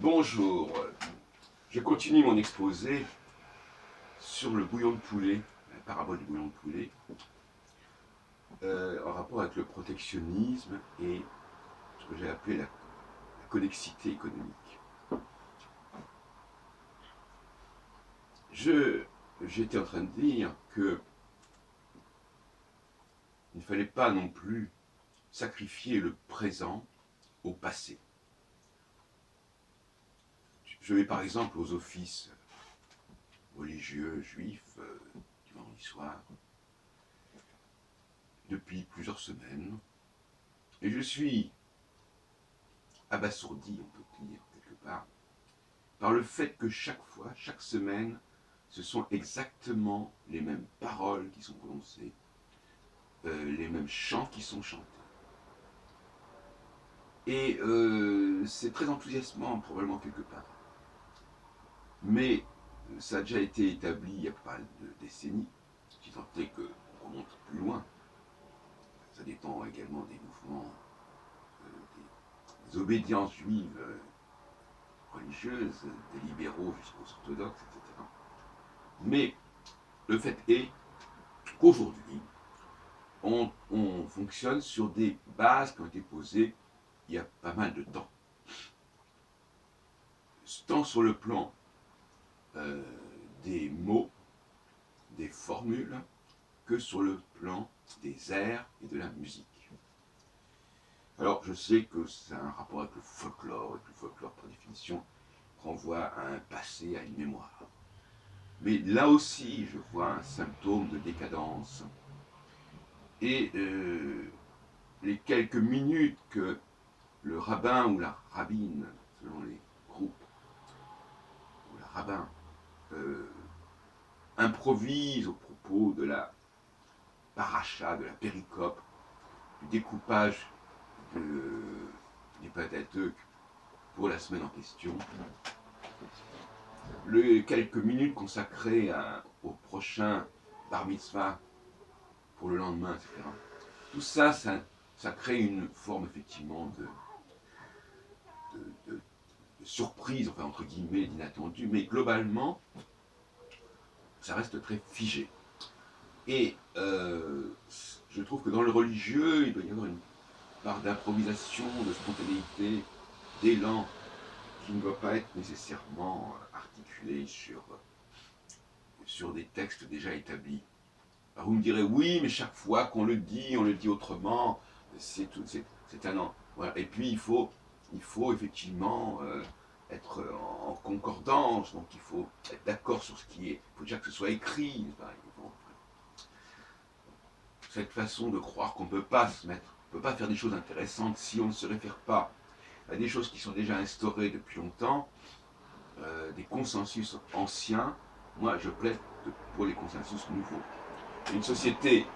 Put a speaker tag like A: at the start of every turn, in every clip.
A: Bonjour, je continue mon exposé sur le bouillon de poulet, la parabole du bouillon de poulet, en rapport avec le protectionnisme et ce que j'ai appelé la connexité économique. J'étais en train de dire que il ne fallait pas non plus sacrifier le présent au passé. Je vais par exemple aux offices religieux juifs du vendredi soir depuis plusieurs semaines et je suis abasourdi, on peut dire quelque part, par le fait que chaque fois, chaque semaine, ce sont exactement les mêmes paroles qui sont prononcées, les mêmes chants qui sont chantés. Et c'est très enthousiasmant probablement quelque part. Mais ça a déjà été établi il y a pas mal de décennies, si tant est qu'on remonte plus loin. Ça dépend également des mouvements, des obédiences juives religieuses, des libéraux jusqu'aux orthodoxes, etc. Mais le fait est qu'aujourd'hui, on fonctionne sur des bases qui ont été posées il y a pas mal de temps. Tant sur le plan euh, des mots, des formules, que sur le plan des airs et de la musique. Alors je sais que c'est un rapport avec le folklore, et que le folklore par définition renvoie à un passé, à une mémoire. Mais là aussi, je vois un symptôme de décadence. Et les quelques minutes que le rabbin ou la rabbine, selon les groupes, ou la rabbin, euh, improvise au propos de la paracha, de la péricope, du découpage du Pentateuque pour la semaine en question, les quelques minutes consacrées au prochain bar mitzvah pour le lendemain, etc. Tout ça, ça crée une forme effectivement de surprise, enfin entre guillemets, d'inattendu, mais globalement, ça reste très figé. Et je trouve que dans le religieux, il doit y avoir une part d'improvisation, de spontanéité, d'élan, qui ne doit pas être nécessairement articulé sur des textes déjà établis. Alors vous me direz, oui, mais chaque fois qu'on le dit, on le dit autrement, c'est un an. Voilà. Et puis il faut effectivement être en concordance, donc il faut être d'accord sur ce qui est. Il faut déjà que ce soit écrit. Cette façon de croire qu'on ne peut pas se mettre, on ne peut pas faire des choses intéressantes si on ne se réfère pas à des choses qui sont déjà instaurées depuis longtemps, des consensus anciens. Moi, je plaide pour les consensus nouveaux. Une société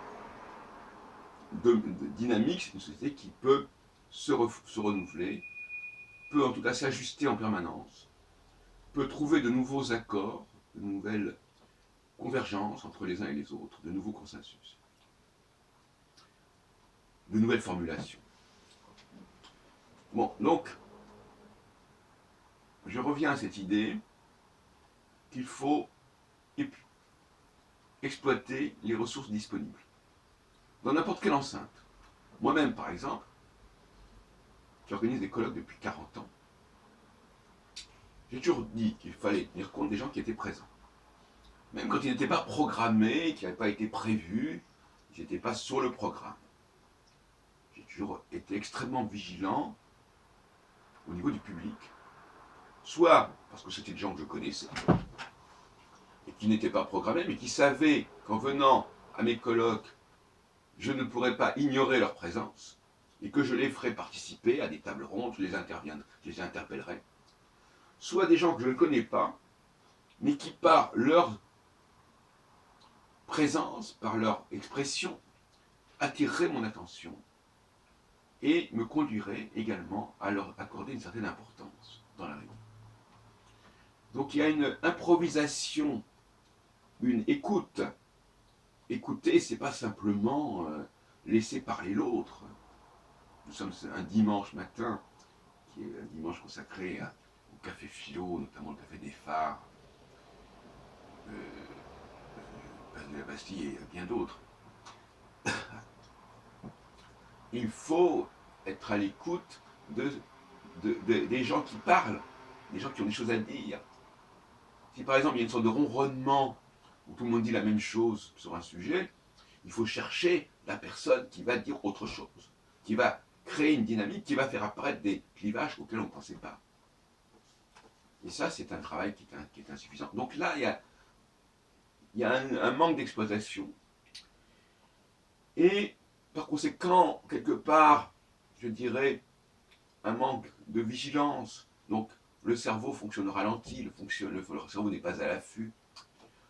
A: dynamique, c'est une société qui peut se renouveler, peut en tout cas s'ajuster en permanence, peut trouver de nouveaux accords, de nouvelles convergences entre les uns et les autres, de nouveaux consensus, de nouvelles formulations. Bon, donc, je reviens à cette idée qu'il faut exploiter les ressources disponibles, dans n'importe quelle enceinte. Moi-même, par exemple, j'organise des colloques depuis 40 ans. J'ai toujours dit qu'il fallait tenir compte des gens qui étaient présents. Même quand ils n'étaient pas programmés, qui n'avaient pas été prévus, ils n'étaient pas sur le programme. J'ai toujours été extrêmement vigilant au niveau du public, soit parce que c'était des gens que je connaissais, et qui n'étaient pas programmés, mais qui savaient qu'en venant à mes colloques, je ne pourrais pas ignorer leur présence, et que je les ferais participer à des tables rondes, je les interpellerais. Soit des gens que je ne connais pas, mais qui par leur présence, par leur expression, attireraient mon attention et me conduiraient également à leur accorder une certaine importance dans la réunion. Donc il y a une improvisation, une écoute. Écouter, c'est pas simplement laisser parler l'autre. Nous sommes un dimanche matin, qui est un dimanche consacré au café philo, notamment le café des phares, place de la Bastille et bien d'autres. Il faut être à l'écoute des gens qui parlent, des gens qui ont des choses à dire. Si par exemple il y a une sorte de ronronnement où tout le monde dit la même chose sur un sujet, il faut chercher la personne qui va dire autre chose, qui va créer une dynamique, qui va faire apparaître des clivages auxquels on ne pensait pas. Et ça, c'est un travail qui est insuffisant. Donc là, il y a un manque d'exploitation. Et par conséquent, quelque part, je dirais, un manque de vigilance. Donc le cerveau fonctionne au ralenti, le cerveau n'est pas à l'affût.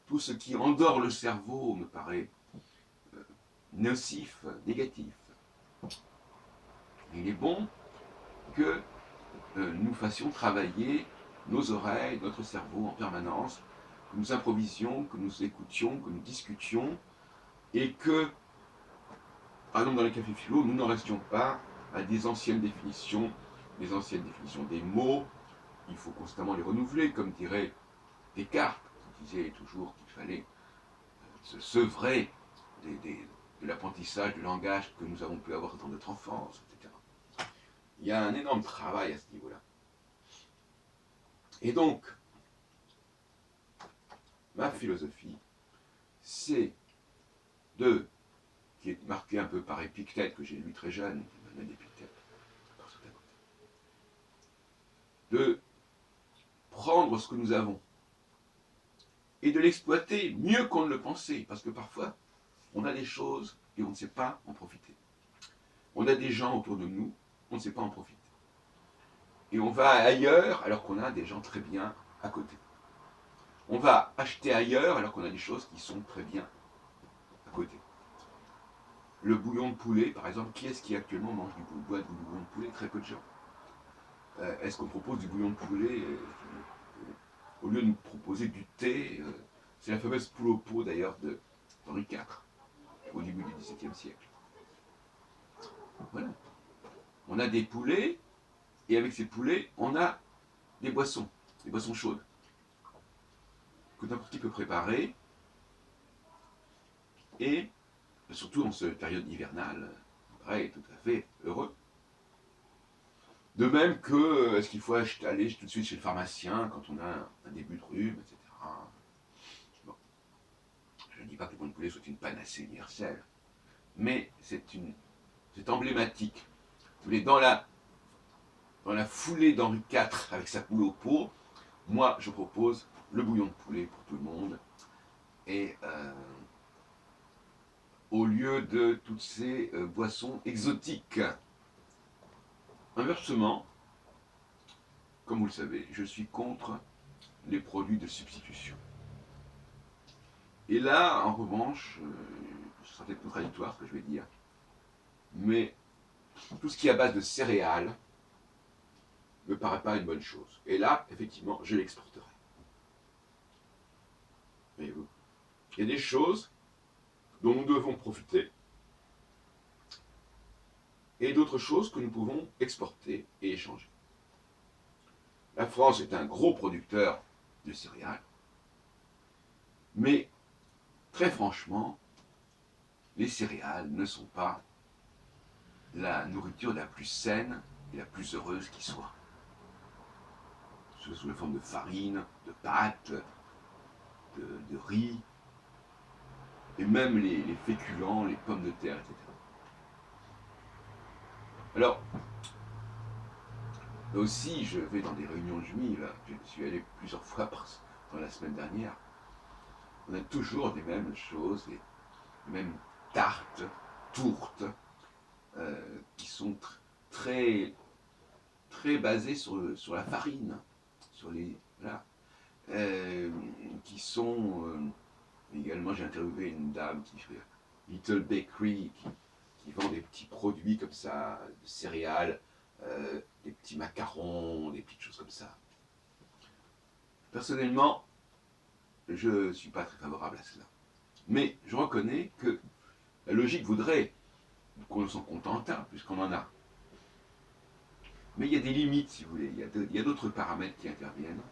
A: Tout ce qui endort le cerveau me paraît nocif, négatif. Il est bon que nous fassions travailler nos oreilles, notre cerveau en permanence, que nous improvisions, que nous écoutions, que nous discutions, et que, par exemple dans les cafés philo, nous n'en restions pas à des anciennes définitions des mots. Il faut constamment les renouveler, comme dirait Descartes, qui disait toujours qu'il fallait se sevrer de l'apprentissage du langage que nous avons pu avoir dans notre enfance, etc. Il y a un énorme travail à ce niveau-là. Et donc, ma philosophie, c'est qui est marquée un peu par Épictète, que j'ai lu très jeune, de prendre ce que nous avons et de l'exploiter mieux qu'on ne le pensait, parce que parfois, on a des choses et on ne sait pas en profiter. On a des gens autour de nous, on ne sait pas en profiter. Et on va ailleurs alors qu'on a des gens très bien à côté. On va acheter ailleurs alors qu'on a des choses qui sont très bien à côté. Le bouillon de poulet, par exemple, qui est-ce qui actuellement boit du bouillon de poulet? Très peu de gens. Est-ce qu'on propose du bouillon de poulet au lieu de nous proposer du thé? C'est la fameuse poule au pot d'ailleurs d'Henri IV, au début du XVIIe siècle. Voilà. On a des poulets, et avec ces poulets, on a des boissons chaudes, que n'importe qui peut préparer, et surtout en cette période hivernale, pareil, tout à fait heureux. De même que, est-ce qu'il faut aller tout de suite chez le pharmacien quand on a un début de rhume, etc. Bon. Je ne dis pas que le bouillon de poulet soit une panacée universelle, mais c'est emblématique. Vous voulez, dans la foulée d'Henri IV avec sa poule au pot, moi je propose le bouillon de poulet pour tout le monde, et au lieu de toutes ces boissons exotiques. Inversement, comme vous le savez, je suis contre les produits de substitution. Et là, en revanche, ce sera peut-être contradictoire ce que je vais dire, mais tout ce qui est à base de céréales ne me paraît pas une bonne chose. Et là, effectivement, je l'exporterai. Voyez-vous, il y a des choses dont nous devons profiter et d'autres choses que nous pouvons exporter et échanger. La France est un gros producteur de céréales, mais très franchement, les céréales ne sont pas la nourriture la plus saine et la plus heureuse qui soit. Sous la forme de farine, de pâtes, de riz, et même les féculents, les pommes de terre, etc. Alors, aussi, je vais dans des réunions juives, je suis allé plusieurs fois dans la semaine dernière, on a toujours les mêmes choses, les mêmes tartes, tourtes, qui sont très, très basées sur la farine, sur les... Voilà, qui sont... également, j'ai interviewé une dame qui fait Little Bakery, qui vend des petits produits comme ça, de céréales, des petits macarons, des petites choses comme ça. Personnellement, je ne suis pas très favorable à cela. Mais je reconnais que la logique voudrait qu'on s'en contente, puisqu'on en a. Mais il y a des limites, si vous voulez. Il y a d'autres paramètres qui interviennent.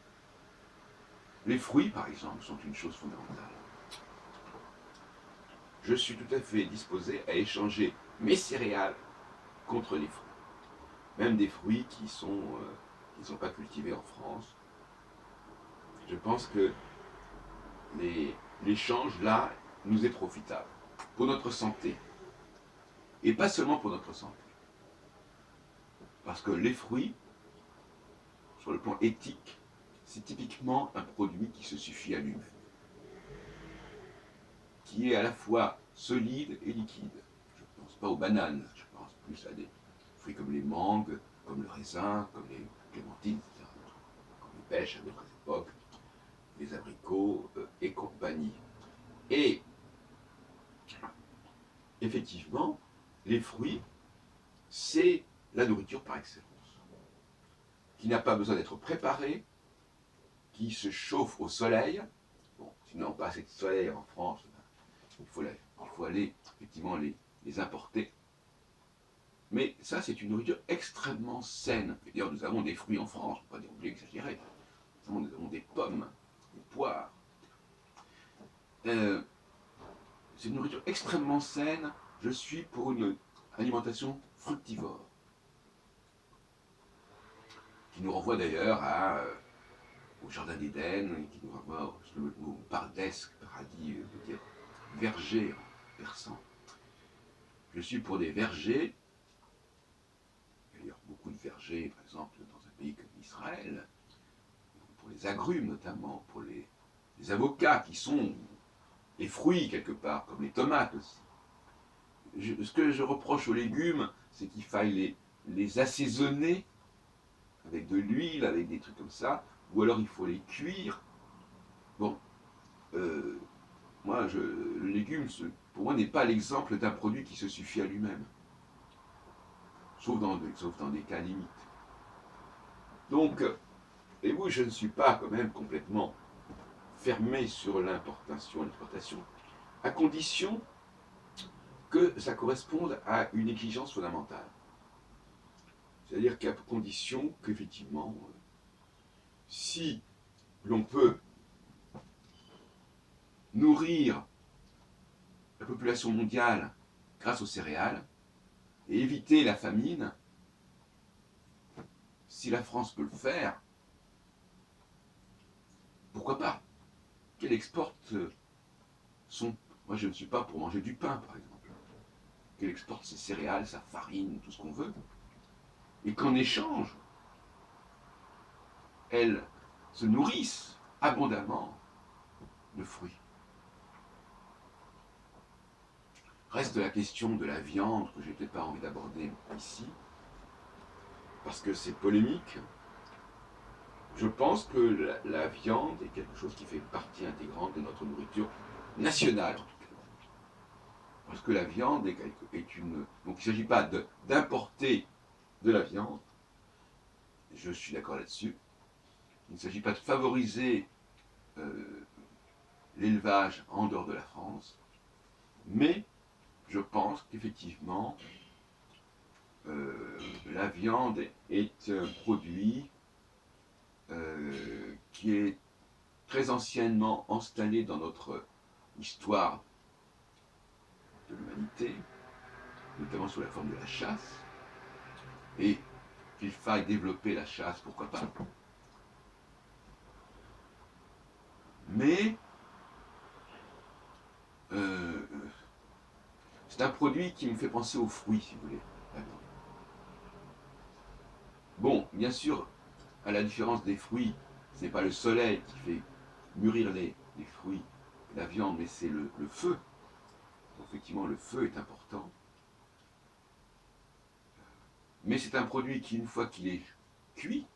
A: Les fruits, par exemple, sont une chose fondamentale. Je suis tout à fait disposé à échanger mes céréales contre les fruits. Même des fruits qui ne sont pas cultivés en France. Je pense que l'échange, là, nous est profitable. Pour notre santé. Et pas seulement pour notre santé. Parce que les fruits, sur le plan éthique, c'est typiquement un produit qui se suffit à lui-même. Qui est à la fois solide et liquide. Je ne pense pas aux bananes, je pense plus à des fruits comme les mangues, comme le raisin, comme les clémentines, etc. Comme les pêches à d'autres époques, les abricots et compagnie. Et effectivement, les fruits, c'est la nourriture par excellence, qui n'a pas besoin d'être préparée, qui se chauffe au soleil. Bon, sinon pas assez de soleil en France, il faut aller effectivement les importer. Mais ça, c'est une nourriture extrêmement saine. D'ailleurs, nous avons des fruits en France, on ne peut pas exagérer. Nous avons des pommes, des poires. C'est une nourriture extrêmement saine. Je suis pour une alimentation fructivore. Qui nous renvoie d'ailleurs au Jardin d'Éden, qui nous renvoie au Pardes, paradis, veut dire verger en persan. Je suis pour des vergers. Il y a d'ailleurs beaucoup de vergers, par exemple, dans un pays comme Israël, pour les agrumes notamment, pour les avocats qui sont les fruits quelque part, comme les tomates aussi. Ce que je reproche aux légumes, c'est qu'il faille les assaisonner avec de l'huile, avec des trucs comme ça, ou alors il faut les cuire. Bon, moi, le légume, pour moi, n'est pas l'exemple d'un produit qui se suffit à lui-même. Sauf dans des cas limites. Donc, et oui, je ne suis pas quand même complètement fermé sur l'importation et l'exportation, à condition que ça corresponde à une exigence fondamentale. C'est-à-dire qu'à condition qu'effectivement, si l'on peut nourrir la population mondiale grâce aux céréales et éviter la famine, si la France peut le faire, pourquoi pas? Qu'elle exporte son... Moi, je ne suis pas pour manger du pain, par exemple. Qu'elle exporte ses céréales, sa farine, tout ce qu'on veut. Et qu'en échange, elle se nourrisse abondamment de fruits. Reste la question de la viande que je n'ai peut-être pas envie d'aborder ici, parce que c'est polémique. Je pense que la viande est quelque chose qui fait partie intégrante de notre nourriture nationale, en tout cas. Parce que la viande est une... Donc il ne s'agit pas d'importer de la viande, je suis d'accord là-dessus. Il ne s'agit pas de favoriser l'élevage en dehors de la France, mais je pense qu'effectivement, la viande est un produit qui est très anciennement installé dans notre histoire de l'humanité, notamment sous la forme de la chasse, et qu'il faille développer la chasse, pourquoi pas. Mais c'est un produit qui me fait penser aux fruits, si vous voulez. Bon, bien sûr, à la différence des fruits, ce n'est pas le soleil qui fait mûrir les fruits, la viande, mais c'est le feu. Donc, effectivement, le feu est important. Mais c'est un produit qui, une fois qu'il est cuit,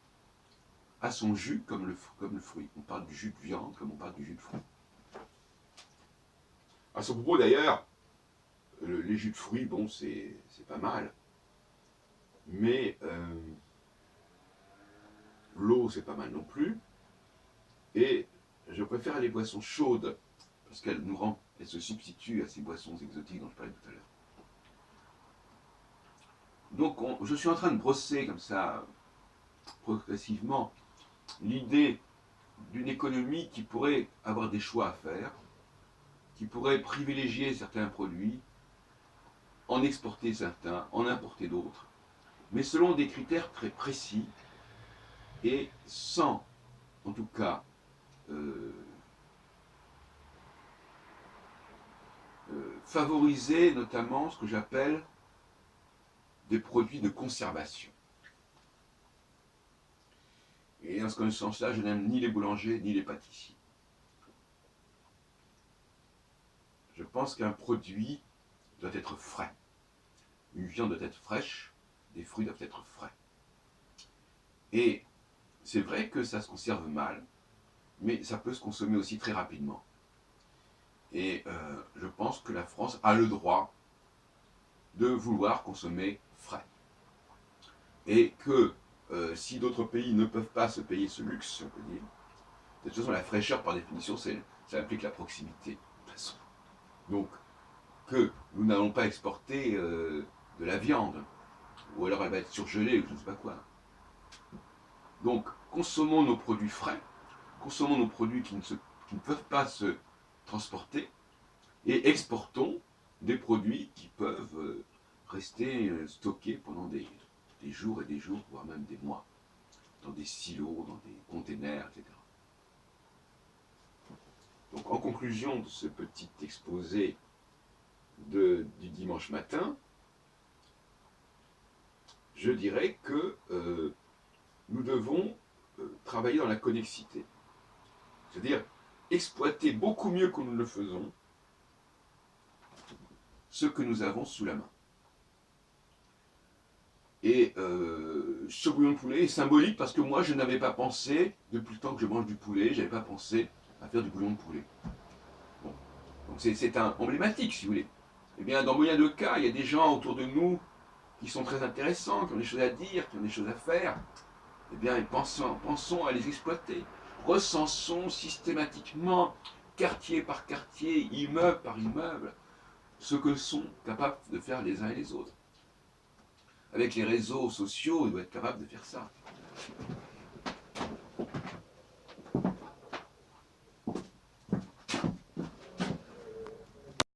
A: a son jus comme le fruit. On parle du jus de viande comme on parle du jus de fruit. À ce propos, d'ailleurs, les jus de fruits, bon, c'est pas mal. Mais l'eau, c'est pas mal non plus. Et je préfère les boissons chaudes, parce qu'elles se substituent à ces boissons exotiques dont je parlais tout à l'heure. Donc je suis en train de brosser comme ça progressivement l'idée d'une économie qui pourrait avoir des choix à faire, qui pourrait privilégier certains produits, en exporter certains, en importer d'autres, mais selon des critères très précis et sans, en tout cas, favoriser notamment ce que j'appelle des produits de conservation. Et dans ce sens-là, je n'aime ni les boulangers ni les pâtissiers. Je pense qu'un produit doit être frais. Une viande doit être fraîche, des fruits doivent être frais. Et c'est vrai que ça se conserve mal, mais ça peut se consommer aussi très rapidement. Et je pense que la France a le droit de vouloir consommer frais. Et que si d'autres pays ne peuvent pas se payer ce luxe, si on peut dire, de toute façon la fraîcheur par définition, ça implique la proximité. De toute façon. Donc, que nous n'allons pas exporter de la viande, ou alors elle va être surgelée, ou je ne sais pas quoi. Donc, consommons nos produits frais, consommons nos produits qui ne peuvent pas se transporter, et exportons des produits qui peuvent rester stockés pendant des jours et des jours, voire même des mois, dans des silos, dans des containers, etc. Donc, en conclusion de ce petit exposé du dimanche matin, je dirais que nous devons travailler dans la connexité. C'est-à-dire exploiter beaucoup mieux que nous le faisons ce que nous avons sous la main. Et ce bouillon de poulet est symbolique parce que moi je n'avais pas pensé, depuis le temps que je mange du poulet, je n'avais pas pensé à faire du bouillon de poulet. Bon. Donc c'est emblématique si vous voulez. Eh bien dans bien de cas, il y a des gens autour de nous qui sont très intéressants, qui ont des choses à dire, qui ont des choses à faire. Eh bien pensons à les exploiter. Recensons systématiquement, quartier par quartier, immeuble par immeuble, ce que sont capables de faire les uns et les autres. Avec les réseaux sociaux, ils doivent être capables de faire ça.